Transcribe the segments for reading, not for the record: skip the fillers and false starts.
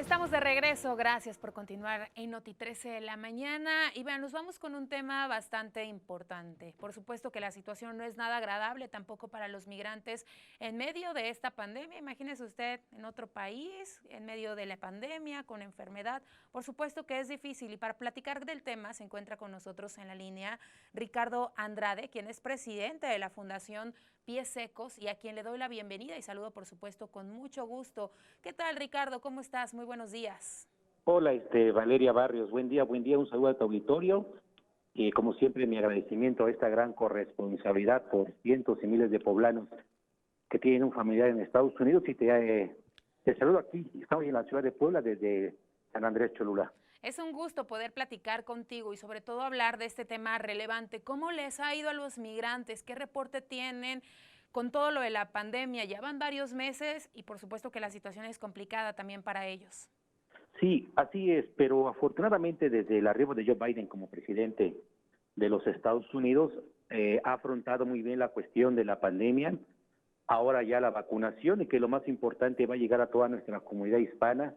Estamos de regreso, gracias por continuar en Noti 13 de la mañana. Y vean, nos vamos con un tema bastante importante. Por supuesto que la situación no es nada agradable tampoco para los migrantes en medio de esta pandemia. Imagínese usted en otro país, en medio de la pandemia, con enfermedad. Por supuesto que es difícil y para platicar del tema se encuentra con nosotros en la línea Ricardo Andrade, quien es presidente de la Fundación Pies Secos y a quien le doy la bienvenida y saludo por supuesto con mucho gusto. ¿Qué tal, Ricardo? ¿Cómo estás? Muy buenos días. Hola, Valeria Barrios, buen día, un saludo a tu auditorio y como siempre mi agradecimiento a esta gran corresponsabilidad por cientos y miles de poblanos que tienen un familiar en Estados Unidos y te saludo aquí, estamos en la ciudad de Puebla desde San Andrés Cholula. Es un gusto poder platicar contigo y sobre todo hablar de este tema relevante. ¿Cómo les ha ido a los migrantes? ¿Qué reporte tienen con todo lo de la pandemia? Ya van varios meses y por supuesto que la situación es complicada también para ellos. Sí, así es, pero afortunadamente desde el arribo de Joe Biden como presidente de los Estados Unidos ha afrontado muy bien la cuestión de la pandemia, ahora ya la vacunación y que lo más importante va a llegar a toda nuestra comunidad hispana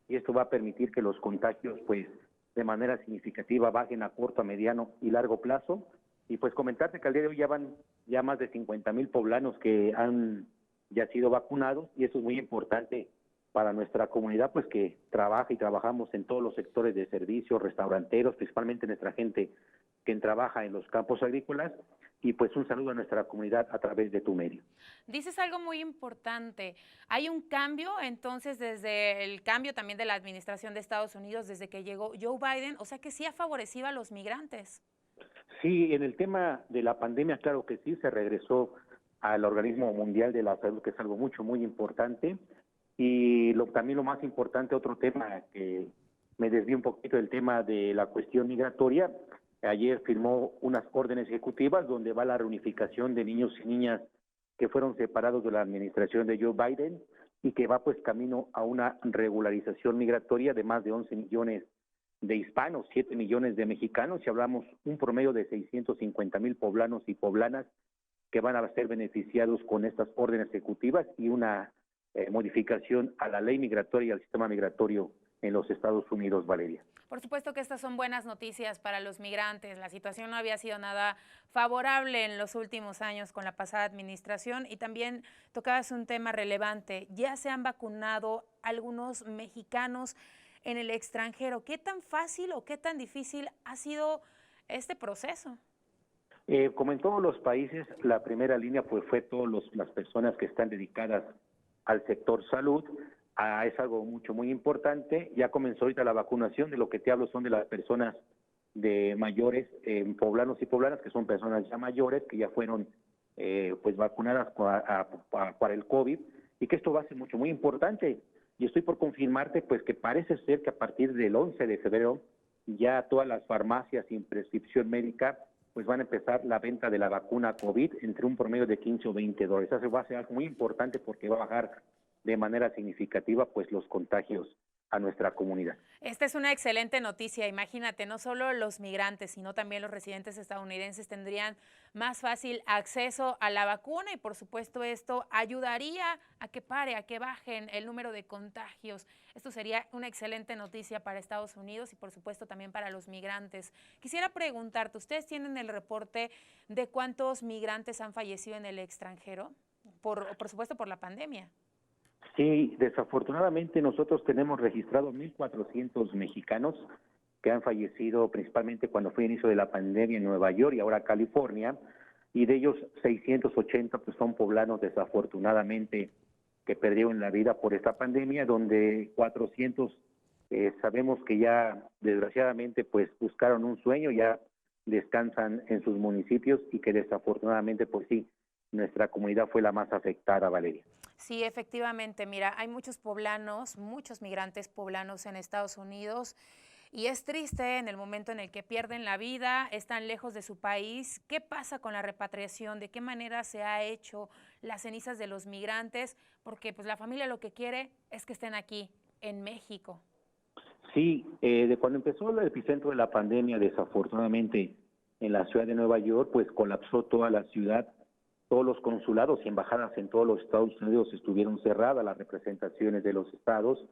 y esto va a permitir que los contagios pues de manera significativa bajen a corto, a mediano y largo plazo. Y pues comentarte que al día de hoy ya van ya más de 50,000 poblanos que han ya sido vacunados y eso es muy importante para nuestra comunidad pues que trabaja y trabajamos en todos los sectores de servicios, restauranteros, principalmente nuestra gente que trabaja en los campos agrícolas y pues un saludo a nuestra comunidad a través de tu medio. Dices algo muy importante. Hay un cambio, entonces, desde el cambio también de la administración de Estados Unidos, desde que llegó Joe Biden, o sea que sí ha favorecido a los migrantes. Sí, en el tema de la pandemia, claro que sí, se regresó al Organismo Mundial de la Salud, que es algo muy importante. Y también lo más importante, otro tema que me desvío un poquito del tema de la cuestión migratoria, ayer firmó unas órdenes ejecutivas donde va la reunificación de niños y niñas que fueron separados de la administración de Joe Biden y que va pues camino a una regularización migratoria de más de 11 millones de hispanos, 7 millones de mexicanos, y hablamos un promedio de 650,000 poblanos y poblanas que van a ser beneficiados con estas órdenes ejecutivas y una modificación a la ley migratoria y al sistema migratorio en los Estados Unidos, Valeria. Por supuesto que estas son buenas noticias para los migrantes. La situación no había sido nada favorable en los últimos años con la pasada administración y también tocabas un tema relevante. Ya se han vacunado algunos mexicanos en el extranjero. ¿Qué tan fácil o qué tan difícil ha sido este proceso? Como en todos los países, la primera línea pues fue todas las personas que están dedicadas al sector salud. Es algo muy importante. Ya comenzó ahorita la vacunación, de lo que te hablo son de las personas de mayores, poblanos y poblanas, que son personas ya mayores, que ya fueron pues vacunadas para el COVID, y que esto va a ser muy importante. Y estoy por confirmarte pues que parece ser que a partir del 11 de febrero ya todas las farmacias sin prescripción médica pues van a empezar la venta de la vacuna COVID entre un promedio de 15 o $20. Eso va a ser algo muy importante porque va a bajar de manera significativa pues los contagios a nuestra comunidad. Esta es una excelente noticia. Imagínate, no solo los migrantes, sino también los residentes estadounidenses tendrían más fácil acceso a la vacuna y por supuesto esto ayudaría a que a que bajen el número de contagios. Esto sería una excelente noticia para Estados Unidos y por supuesto también para los migrantes. Quisiera preguntarte, ¿ustedes tienen el reporte de cuántos migrantes han fallecido en el extranjero? Por supuesto por la pandemia. Sí, desafortunadamente nosotros tenemos registrados 1,400 mexicanos que han fallecido principalmente cuando fue el inicio de la pandemia en Nueva York y ahora California, y de ellos 680 pues son poblanos desafortunadamente que perdieron la vida por esta pandemia, donde 400 sabemos que ya desgraciadamente pues buscaron un sueño, ya descansan en sus municipios y que desafortunadamente pues sí, nuestra comunidad fue la más afectada, Valeria. Sí, efectivamente, mira, hay muchos poblanos, muchos migrantes poblanos en Estados Unidos y es triste en el momento en el que pierden la vida, están lejos de su país. ¿Qué pasa con la repatriación? ¿De qué manera se ha hecho las cenizas de los migrantes? Porque pues la familia lo que quiere es que estén aquí, en México. Sí, de cuando empezó el epicentro de la pandemia, desafortunadamente en la ciudad de Nueva York, pues colapsó toda la ciudad, todos los consulados y embajadas en todos los Estados Unidos estuvieron cerradas, las representaciones de los estados,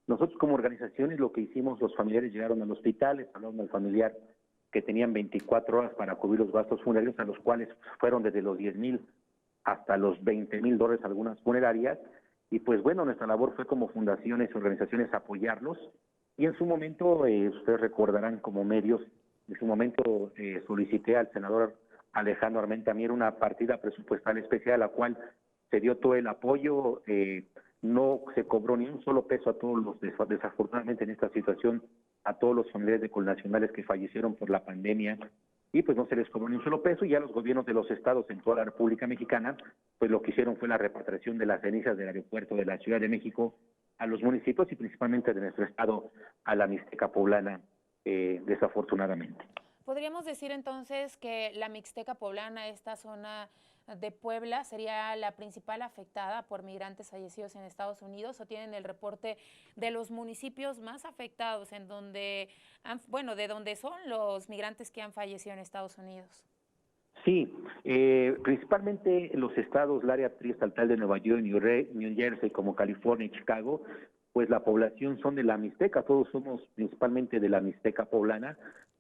Nosotros como organizaciones lo que hicimos, los familiares llegaron al hospital, les hablaron al familiar que tenían 24 horas para cubrir los gastos funerarios, a los cuales fueron desde los 10,000 hasta los $20,000 algunas funerarias. Y pues bueno, nuestra labor fue como fundaciones y organizaciones apoyarlos. Y en su momento, ustedes recordarán como medios, en su momento solicité al senador Alejandro Armenta Mier una partida presupuestal especial, a la cual se dio todo el apoyo, no se cobró ni un solo peso a todos los, desafortunadamente en esta situación, a todos los familiares de connacionales que fallecieron por la pandemia, y pues no se les cobró ni un solo peso, y ya los gobiernos de los estados en toda la República Mexicana, pues lo que hicieron fue la repatriación de las cenizas del aeropuerto de la Ciudad de México a los municipios y principalmente de nuestro estado a la Mixteca Poblana, desafortunadamente. ¿Podríamos decir entonces que la Mixteca Poblana, esta zona de Puebla, sería la principal afectada por migrantes fallecidos en Estados Unidos, o tienen el reporte de los municipios más afectados en donde, de donde son los migrantes que han fallecido en Estados Unidos? Sí, principalmente los estados, el área triestatal de Nueva York, New Jersey, como California y Chicago, pues la población son de la Mixteca, todos somos principalmente de la Mixteca Poblana,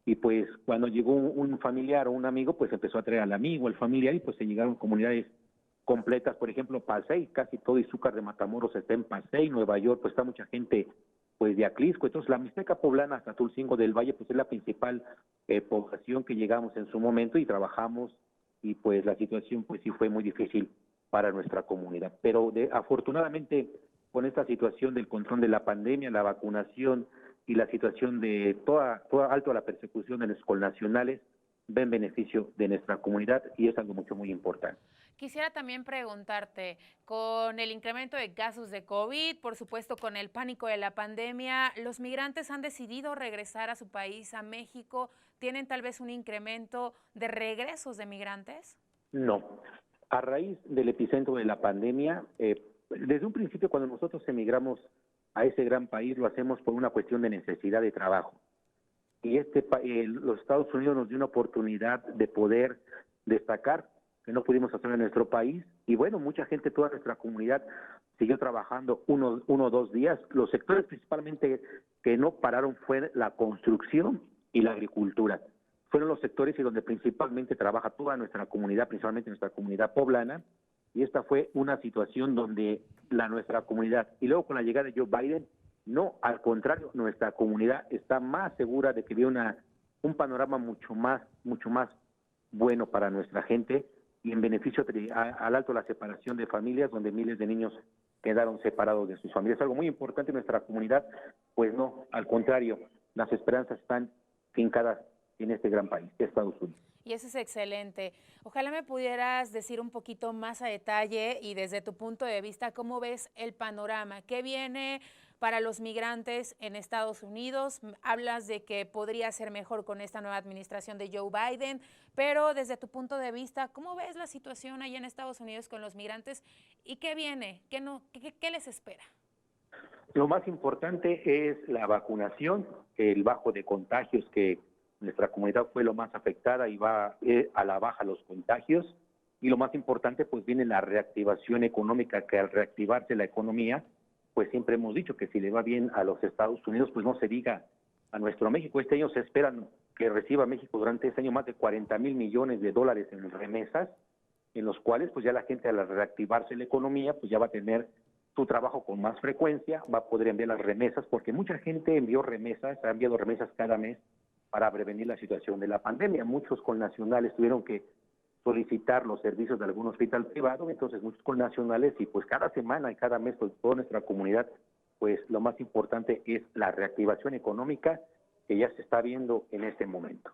y pues cuando llegó un familiar o un amigo, pues empezó a traer al amigo, al familiar, y pues se llegaron comunidades completas, por ejemplo, Pasey, casi todo Izúcar de Matamoros está en Pasey, Nueva York, pues está mucha gente pues de Aclisco. Entonces la Mixteca Poblana hasta Tulcingo del Valle pues es la principal población que llegamos en su momento y trabajamos, y pues la situación pues sí fue muy difícil para nuestra comunidad, pero afortunadamente con esta situación del control de la pandemia, la vacunación y la situación de toda alto a la persecución de los connacionales, ven beneficio de nuestra comunidad, y es algo muy importante. Quisiera también preguntarte, con el incremento de casos de COVID, por supuesto con el pánico de la pandemia, ¿los migrantes han decidido regresar a su país, a México? ¿Tienen tal vez un incremento de regresos de migrantes? No. A raíz del epicentro de la pandemia, desde un principio cuando nosotros emigramos a ese gran país, lo hacemos por una cuestión de necesidad de trabajo. Y los Estados Unidos nos dio una oportunidad de poder destacar, que no pudimos hacer en nuestro país, y bueno, mucha gente, toda nuestra comunidad siguió trabajando uno o 2 días. Los sectores principalmente que no pararon fue la construcción y la agricultura. Fueron los sectores y donde principalmente trabaja toda nuestra comunidad, principalmente nuestra comunidad poblana, y esta fue una situación donde nuestra comunidad, y luego con la llegada de Joe Biden, no, al contrario, nuestra comunidad está más segura de que viene un panorama mucho más bueno para nuestra gente, y en beneficio al alto la separación de familias, donde miles de niños quedaron separados de sus familias. Es algo muy importante en nuestra comunidad, pues no, al contrario, las esperanzas están fincadas en este gran país, Estados Unidos. Y eso es excelente. Ojalá me pudieras decir un poquito más a detalle y desde tu punto de vista, ¿cómo ves el panorama? ¿Qué viene para los migrantes en Estados Unidos? Hablas de que podría ser mejor con esta nueva administración de Joe Biden, pero desde tu punto de vista, ¿cómo ves la situación allá en Estados Unidos con los migrantes y qué viene? ¿Qué les espera? Lo más importante es la vacunación, el bajo de contagios, que nuestra comunidad fue lo más afectada y va a la baja los contagios. Y lo más importante, pues viene la reactivación económica, que al reactivarse la economía, pues siempre hemos dicho que si le va bien a los Estados Unidos, pues no se diga a nuestro México. Este año se esperan que reciba México durante este año más de 40,000 millones de dólares en remesas, en los cuales pues ya la gente, al reactivarse la economía, pues ya va a tener su trabajo con más frecuencia, va a poder enviar las remesas, porque mucha gente ha enviado remesas cada mes para prevenir la situación de la pandemia. Muchos connacionales tuvieron que solicitar los servicios de algún hospital privado, entonces muchos connacionales, y pues cada semana y cada mes, pues toda nuestra comunidad, pues lo más importante es la reactivación económica que ya se está viendo en este momento.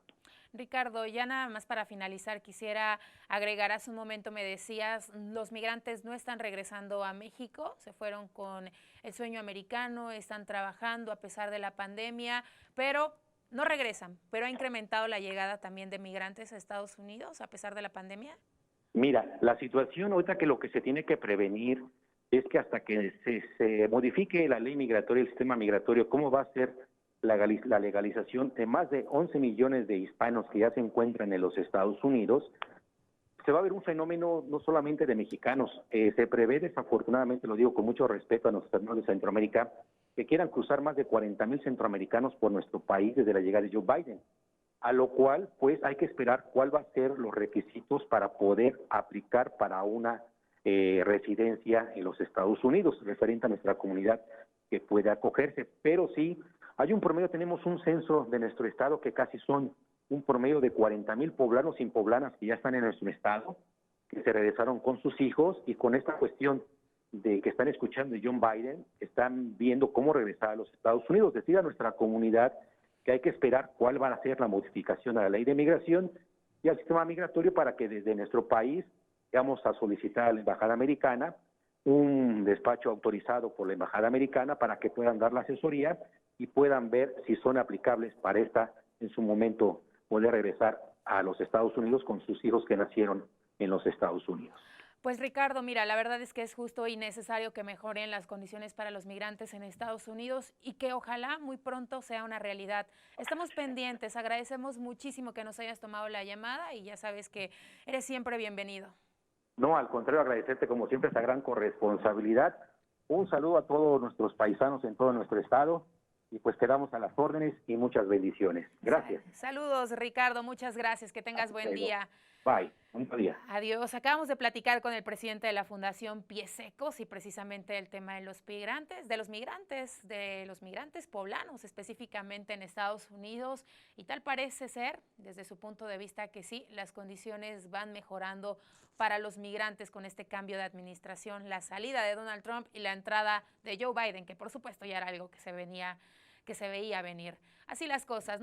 Ricardo, ya nada más para finalizar, quisiera agregar, hace un momento me decías, los migrantes no están regresando a México, se fueron con el sueño americano, están trabajando a pesar de la pandemia, pero no regresan, pero ha incrementado la llegada también de migrantes a Estados Unidos a pesar de la pandemia. Mira, la situación ahorita, que lo que se tiene que prevenir es que hasta que se modifique la ley migratoria, el sistema migratorio, cómo va a ser la legalización de más de 11 millones de hispanos que ya se encuentran en los Estados Unidos, se va a ver un fenómeno no solamente de mexicanos. Se prevé, desafortunadamente, lo digo con mucho respeto a nuestros hermanos de Centroamérica, que quieran cruzar más de 40,000 centroamericanos por nuestro país desde la llegada de Joe Biden, a lo cual pues hay que esperar cuál va a ser los requisitos para poder aplicar para una residencia en los Estados Unidos, referente a nuestra comunidad que puede acogerse. Pero sí, hay un promedio, tenemos un censo de nuestro estado que casi son un promedio de 40,000 poblanos y poblanas que ya están en nuestro estado, que se regresaron con sus hijos, y con esta cuestión de que están escuchando de John Biden, están viendo cómo regresar a los Estados Unidos. Decir a nuestra comunidad que hay que esperar cuál va a ser la modificación a la ley de migración y al sistema migratorio para que desde nuestro país vamos a solicitar a la Embajada Americana un despacho autorizado por la Embajada Americana para que puedan dar la asesoría y puedan ver si son aplicables para esta, en su momento, poder regresar a los Estados Unidos con sus hijos que nacieron en los Estados Unidos. Pues Ricardo, mira, la verdad es que es justo y necesario que mejoren las condiciones para los migrantes en Estados Unidos y que ojalá muy pronto sea una realidad. Estamos pendientes, agradecemos muchísimo que nos hayas tomado la llamada y ya sabes que eres siempre bienvenido. No, al contrario, agradecerte como siempre esa gran corresponsabilidad. Un saludo a todos nuestros paisanos en todo nuestro estado y pues quedamos a las órdenes y muchas bendiciones. Gracias. Saludos, Ricardo, muchas gracias, que tengas buen día. Bye, buen día. Adiós. Acabamos de platicar con el presidente de la Fundación Pies Secos y precisamente el tema de los migrantes, de los migrantes poblanos específicamente en Estados Unidos, y tal parece ser, desde su punto de vista, que sí, las condiciones van mejorando para los migrantes con este cambio de administración, la salida de Donald Trump y la entrada de Joe Biden, que por supuesto ya era algo que se veía venir. Así las cosas.